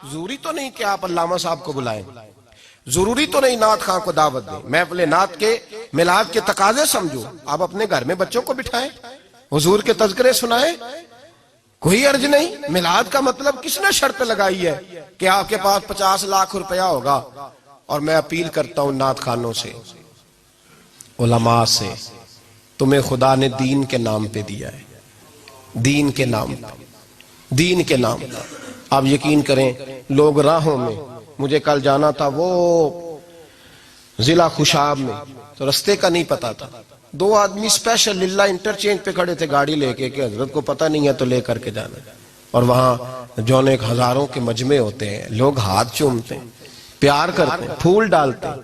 ضروری تو نہیں کہ آپ علامہ صاحب کو بلائیں، ضروری تو نہیں نعت خواں کو دعوت دیں، محفل نعت کے میلاد کے تقاضے سمجھو، آپ اپنے گھر میں بچوں کو بٹھائیں، حضور کے تذکرے سنائیں، کوئی عرض نہیں۔ میلاد کا مطلب کس نے شرط لگائی ہے کہ آپ کے پاس 50 لاکھ روپیہ ہوگا؟ اور میں اپیل کرتا ہوں نعت خانوں سے، علماء سے، تمہیں خدا نے دین کے نام پہ دیا ہے، دین کے نام پہ، دین کے نام پہ۔ آپ یقین کریں لوگ راہوں میں، مجھے کل جانا تھا وہ ضلع خوشاب میں، تو رستے کا نہیں پتا تھا، 2 آدمی اسپیشل للہ انٹرچینج پہ کھڑے تھے گاڑی لے کے کہ حضرت کو پتہ نہیں ہے تو لے کر کے جانا، اور وہاں جون ایک ہزاروں کے مجمع ہوتے ہیں، لوگ ہاتھ چومتے ہیں، پیار کرتے ہیں، پھول ڈالتے ہیں۔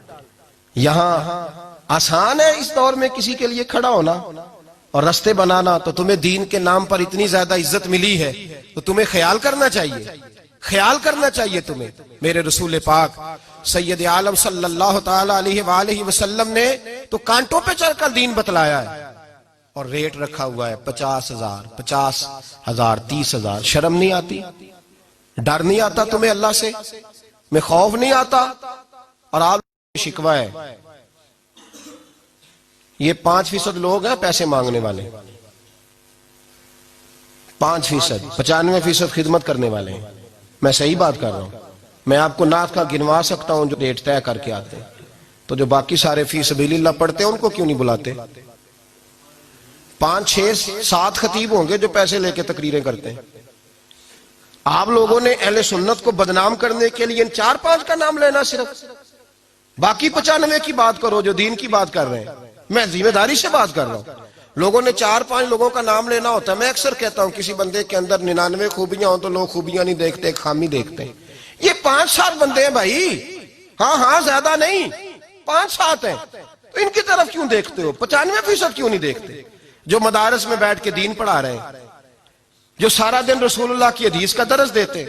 یہاں آسان ہے اس دور میں کسی کے لیے کھڑا ہونا اور رستے بنانا، تو تمہیں دین کے نام پر اتنی زیادہ عزت ملی ہے تو تمہیں خیال کرنا چاہیے، خیال کرنا چاہیے تمہیں۔ میرے رسول پاک سید عالم صلی اللہ تعالی علیہ وآلہ وسلم نے تو کانٹوں پہ چڑھ کر دین بتلایا ہے، اور ریٹ رکھا ہوا ہے 50,000 50,000 30,000۔ شرم نہیں آتی؟ ڈر نہیں آتا تمہیں اللہ سے؟ میں خوف نہیں آتا؟ اور آپ شکوہ ہے یہ 5% لوگ ہیں پیسے مانگنے والے، 5%، 95% خدمت کرنے والے ہیں۔ میں صحیح بات کر رہا ہوں؟ میں آپ کو نعت کا گنوا سکتا ہوں جو ریٹ طے کر کے آتے ہیں، تو جو باقی سارے فی سبیل اللہ پڑھتے ہیں ان کو کیوں نہیں بلاتے؟ 5 6 7 خطیب ہوں گے جو پیسے لے کے تقریریں کرتے ہیں۔ آپ لوگوں نے اہل سنت کو بدنام کرنے کے لیے ان 4 5 کا نام لینا، صرف باقی 95 کی بات کرو جو دین کی بات کر رہے ہیں۔ میں ذمہ داری سے بات کر رہا ہوں، لوگوں نے 4 5 لوگوں کا نام لینا ہوتا ہے۔ میں اکثر کہتا ہوں کسی بندے کے اندر 99 خوبیاں ہوں تو لوگ خوبیاں نہیں دیکھتے، ایک خامی دیکھتے ہیں۔ یہ 5 7 بندے ہیں بھائی، ہاں زیادہ نہیں، 5 7 ہیں، تو ان کی طرف کیوں دیکھتے ہو؟ 95% کیوں نہیں دیکھتے؟ جو مدارس میں بیٹھ کے دین پڑھا رہے ہیں، جو سارا دن رسول اللہ کی حدیث کا درس دیتے،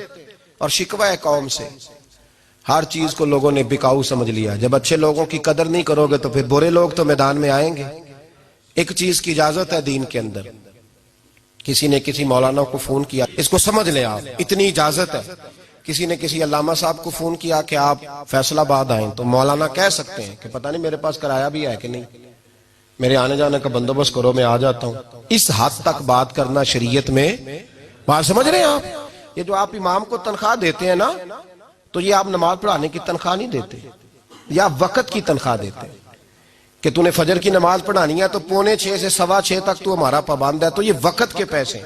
اور شکوہ ہے قوم سے۔ ہر چیز کو لوگوں نے بکاؤ سمجھ لیا۔ جب اچھے لوگوں کی قدر نہیں کرو گے تو پھر برے لوگ تو میدان میں آئیں گے۔ ایک چیز کی اجازت ہے دین کے اندر، کسی نے کسی مولانا کو فون کیا، اس کو سمجھ لیں آپ، اتنی اجازت ہے۔ کسی نے کسی علامہ صاحب کو فون کیا کہ آپ فیصل آباد آئیں، تو مولانا کہہ سکتے ہیں کہ پتہ نہیں میرے پاس کرایہ بھی ہے کہ نہیں، میرے آنے جانے کا بندوبست کرو، میں آ جاتا ہوں۔ اس حد تک بات کرنا شریعت میں، بات سمجھ رہے ہیں آپ؟ یہ جو آپ امام کو تنخواہ دیتے ہیں نا، تو یہ آپ نماز پڑھانے کی تنخواہ نہیں دیتے، یا وقت کی تنخواہ دیتے ہیں کہ تو نے فجر کی نماز پڑھانی ہے تو 5:45 سے 6:15 تک تو ہمارا پابند ہے، تو یہ وقت کے پیسے،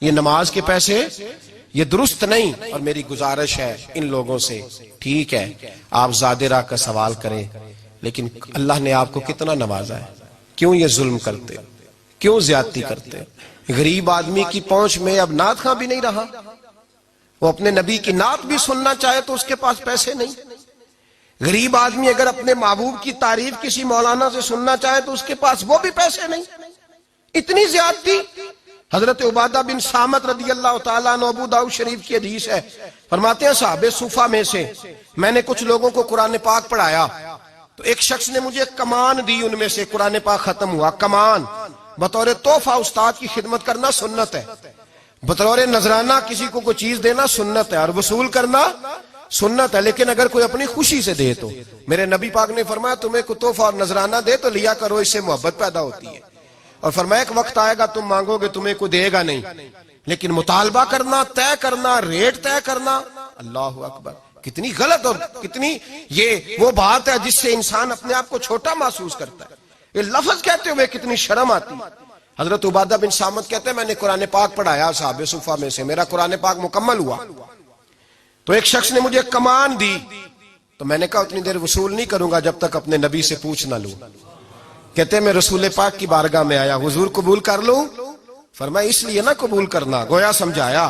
یہ نماز کے پیسے، یہ درست نہیں۔ اور میری گزارش ہے ان لوگوں سے، ٹھیک ہے آپ زیادہ راہ کا سوال کریں، لیکن اللہ نے آپ کو کتنا نوازا ہے، کیوں یہ ظلم کرتے، کیوں زیادتی کرتے؟ غریب آدمی کی پہنچ میں اب نعت خواں بھی نہیں رہا، وہ اپنے نبی کی نعت بھی سننا چاہے تو اس کے پاس پیسے نہیں۔ غریب آدمی اگر اپنے محبوب کی تعریف کسی مولانا سے سننا چاہے تو اس کے پاس وہ بھی پیسے نہیں۔ اتنی زیادتی۔ حضرت عبادہ بن صامت رضی اللہ تعالیٰ عنہ، ابو داؤد شریف کی حدیث ہے، فرماتے ہیں صحابہ صفہ میں سے میں نے کچھ لوگوں کو قرآن پاک پڑھایا تو ایک شخص نے مجھے کمان دی، ان میں سے قرآن پاک ختم ہوا، کمان بطور تحفہ استاد کی خدمت کرنا سنت ہے، بطور نذرانہ کسی کو کوئی چیز دینا سنت ہے، اور وصول کرنا سنت ہے، لیکن اگر کوئی اپنی خوشی سے دے تو میرے نبی پاک نے فرمایا تمہیں کوئی تحفہ اور نذرانہ دے تو لیا کرو، اس سے محبت پیدا ہوتی ہے، اور فرمایا ایک وقت آئے گا تم مانگو گے تمہیں کوئی دے گا نہیں، لیکن مطالبہ کرنا، طے کرنا، ریٹ طے کرنا، اللہ اکبر، کتنی غلط اور کتنی یہ وہ بات ہے جس سے انسان اپنے آپ کو چھوٹا محسوس کرتا ہے۔ یہ لفظ کہتے ہوئے کتنی شرم آتی۔ حضرت عبادہ بن صامت کہتے ہیں میں نے قرآن پاک پڑھایا صحابہ صفہ میں سے، میرا قرآن پاک مکمل ہوا تو ایک شخص نے مجھے کمان دی، تو میں نے کہا اتنی دیر وصول نہیں کروں گا جب تک اپنے نبی سے پوچھ نہ لوں۔ کہتے ہیں میں رسول پاک کی بارگاہ میں آیا، حضور قبول کر لوں؟ فرمایا اس لیے نہ قبول کرنا، گویا سمجھایا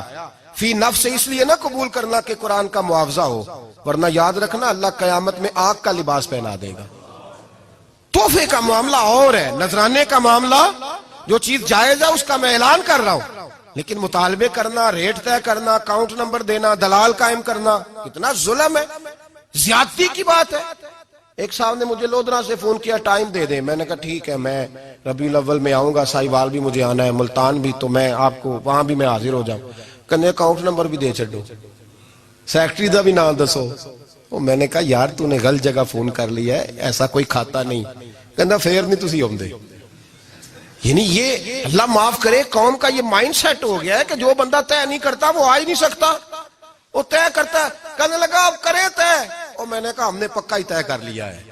فی نفس، اس لیے نہ قبول کرنا کہ قرآن کا معاوضہ ہو، ورنہ یاد رکھنا اللہ قیامت میں آگ کا لباس پہنا دے گا۔ تحفے کا معاملہ اور ہے، نذرانے کا معاملہ جو چیز جائز ہے اس کا میں اعلان کر رہا ہوں، لیکن مطالبے کرنا، ریٹ طے کرنا، اکاؤنٹ نمبر دینا، دلال قائم کرنا، کتنا ظلم ہے، زیادتی کی بات ہے۔ ایک صاحب نے مجھے لودھرا سے فون کیا ٹائم دے دیں، میں نے کہا ٹھیک ہے میں ربیع الاول میں آؤں گا، ساہیوال بھی مجھے آنا ہے، ملتان بھی، تو میں آپ کو وہاں بھی میں حاضر ہو جاؤں، کہنے اکاؤنٹ نمبر بھی دے چھڈو، سیکٹری دا بھی نام دسو. میں نے کہا یار تو نے غلط جگہ فون کر لیا ہے, ایسا کوئی کھاتا نہیں. کہنا پھر نہیں تسی آؤندے. یعنی یہ اللہ معاف کرے قوم کا یہ مائنڈ سیٹ ہو گیا ہے کہ جو بندہ طے نہیں کرتا وہ آ ہی نہیں سکتا, وہ طے کرتا ہے. کہنے لگا اب کرے طے. اور میں نے کہا ہم نے پکا ہی طے کر لیا ہے,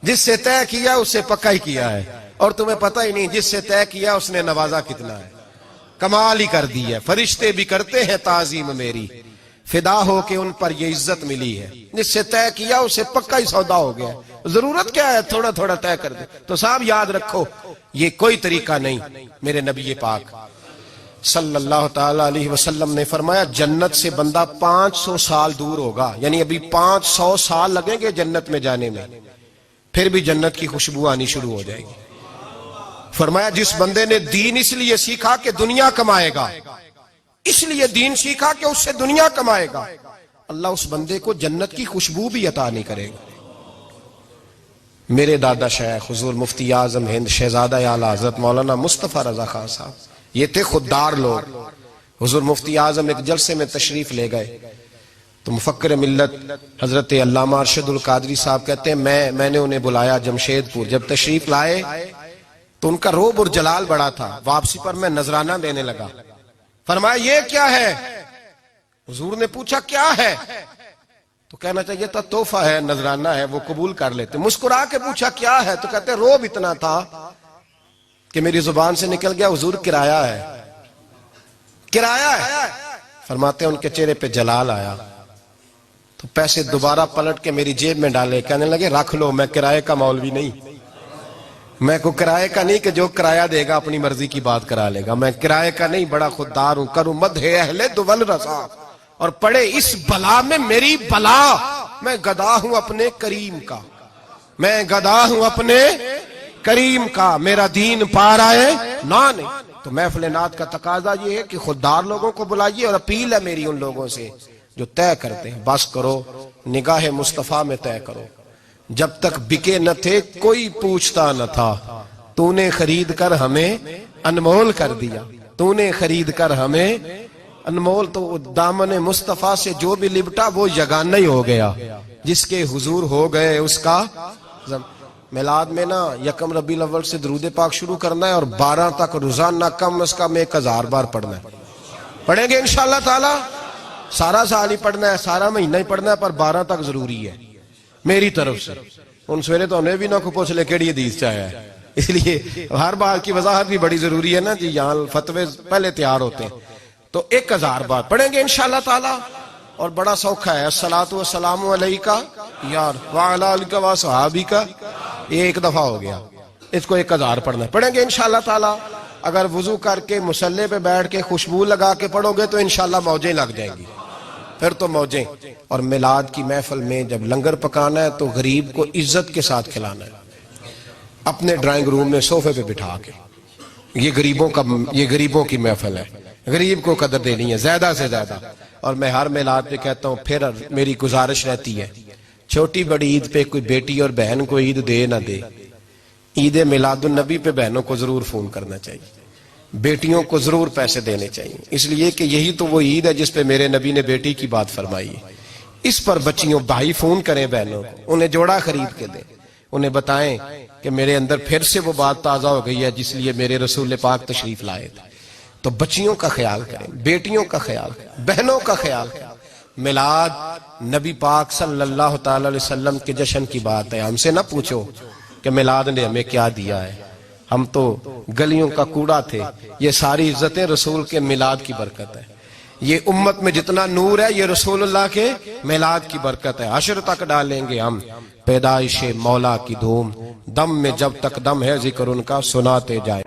جس سے طے کیا اس سے پکا ہی کیا ہے. اور تمہیں پتہ ہی نہیں جس سے طے کیا اس نے نوازا کتنا ہے, کمال ہی کر دی ہے. فرشتے بھی کرتے ہیں تعظیم میری, فدا ہو کے ان پر یہ عزت ملی ہے. جس سے طے کیا اس سے پکا ہی سودا ہو گیا. ضرورت کیا ہے تھوڑا تھوڑا طے کر دے. تو صاحب یاد رکھو یہ کوئی طریقہ نہیں. میرے نبی پاک صلی اللہ تعالی علیہ وسلم نے فرمایا جنت سے بندہ 500 سال دور ہوگا, یعنی ابھی 500 سال لگیں گے جنت میں جانے میں, پھر بھی جنت کی خوشبو آنی شروع ہو جائے گی. فرمایا جس بندے نے دین اس لیے سیکھا کہ دنیا کمائے گا, اس لیے دین سیکھا کہ اس سے دنیا کمائے گا, اللہ اس بندے کو جنت کی خوشبو بھی عطا نہیں کرے گا. میرے دادا شیخ حضور مفتی اعظم ہند شہزادہ اعلیٰ حضرت مولانا مصطفیٰ رضا خان صاحب, یہ تھے خوددار لوگ. حضور مفتی اعظم ایک جلسے میں تشریف لے گئے تو مفکر ملت حضرت علامہ ارشد القادری صاحب کہتے ہیں میں نے انہیں بلایا جمشید پور. جب تشریف لائے تو ان کا روب اور جلال بڑا تھا. واپسی پر میں نذرانہ دینے لگا. فرمایا یہ کیا ہے؟ حضور نے پوچھا کیا ہے؟ تو کہنا چاہیے تھا تحفہ ہے, نذرانہ ہے, وہ قبول کر لیتے. مسکرا کے پوچھا کیا ہے؟ تو کہتے روب اتنا تھا کہ میری زبان سے نکل گیا حضور کرایہ ہے, کرایہ ہے. فرماتے ہیں ان کے چہرے پہ جلال آیا تو پیسے دوبارہ پلٹ کے میری جیب میں ڈالے. کہنے لگے رکھ لو, میں کرایہ کا مولوی نہیں, میں کو کرایہ کا نہیں کہ جو کرایہ دے گا اپنی مرضی کی بات کرا لے گا. میں کرایہ کا نہیں, بڑا خوددار ہوں. کروں مدح اہل دول رضا اور پڑے اس بلا میں میری بلا. میں گدا ہوں اپنے کریم کا, میں گدا ہوں اپنے کریم کا, میرا دین پار آئے نہ نہیں. تو محفل نعت کا تقاضا یہ ہے کہ خوددار لوگوں کو بلائیے, اور اپیل ہے میری ان لوگوں سے جو طے کرتے ہیں. بس کرو نگاہ مصطفیٰ میں طے کرو. جب تک بکے نہ تھے کوئی پوچھتا نہ تھا, تو نے خرید کر ہمیں انمول کر دیا, تو نے خرید کر ہمیں انمول. تو دامن مصطفیٰ سے جو بھی لپٹا وہ یگانہ ہی ہو گیا, جس کے حضور ہو گئے اس کا. میلاد میں نا یکم ربیع الاول سے درود پاک شروع کرنا ہے اور 12 تک روزانہ کم از کم 1000 بار پڑھنا ہے. پڑھیں گے انشاءاللہ تعالی, سارا سال ہی پڑھنا ہے, سارا مہینہ ہی پڑھنا ہے, پر 12 تک ضروری ہے میری طرف سے. ان سویرے تو انہیں بھی نہ کو پوچھ لے کیڑی حدیث چاہیا ہے, اس لیے ہر بات کی وضاحت بھی بڑی ضروری ہے نا جی. یہاں فتوے پہلے تیار ہوتے ہیں. تو 1000 بار پڑھیں گے انشاءاللہ تعالی, اور بڑا سوکھا ہے. الصلاۃ والسلام علیکہ یار وعلی آلک و صحابک, یہ ایک دفعہ ہو گیا. اس کو 1000 پڑھنا ہے. پڑھیں گے انشاءاللہ تعالی. اگر وضو کر کے مصلی پہ بیٹھ کے خوشبو لگا کے پڑھو گے تو انشاءاللہ موجیں لگ جائیں گی, پھر تو موجیں. اور میلاد کی محفل میں جب لنگر پکانا ہے تو غریب کو عزت کے ساتھ کھلانا ہے, اپنے ڈرائنگ روم میں صوفے پہ بٹھا کے. یہ غریبوں کی محفل ہے, غریب کو قدر دینی ہے زیادہ سے زیادہ. اور میں ہر میلاد پہ کہتا ہوں, پھر میری گزارش رہتی ہے چھوٹی بڑی عید پہ کوئی بیٹی اور بہن کو عید دے نہ دے, عید میلاد النبی پہ بہنوں کو ضرور فون کرنا چاہیے, بیٹیوں کو ضرور پیسے دینے چاہیے, اس لیے کہ یہی تو وہ عید ہے جس پہ میرے نبی نے بیٹی کی بات فرمائی ہے. اس پر بچیوں بھائی فون کریں بہنوں کو, انہیں جوڑا خرید کے دیں, انہیں بتائیں کہ میرے اندر پھر سے وہ بات تازہ ہو گئی ہے جس لیے میرے رسول پاک تشریف لائے تھے. تو بچیوں کا خیال کریں, بیٹیوں کا خیال کریں, بہنوں کا خیال کریں. میلاد نبی پاک صلی اللہ تعالی علیہ وسلم کے جشن کی بات ہے. ہم سے نہ پوچھو کہ میلاد نے ہمیں کیا دیا ہے, ہم تو گلیوں کا کوڑا تھے. یہ ساری عزتیں رسول کے میلاد کی برکت ہے. یہ امت میں جتنا نور ہے یہ رسول اللہ کے میلاد کی برکت ہے. حشر تک ڈالیں گے ہم پیدائش مولا کی دھوم, دم میں جب تک دم ہے ذکر ان کا سناتے جائیں.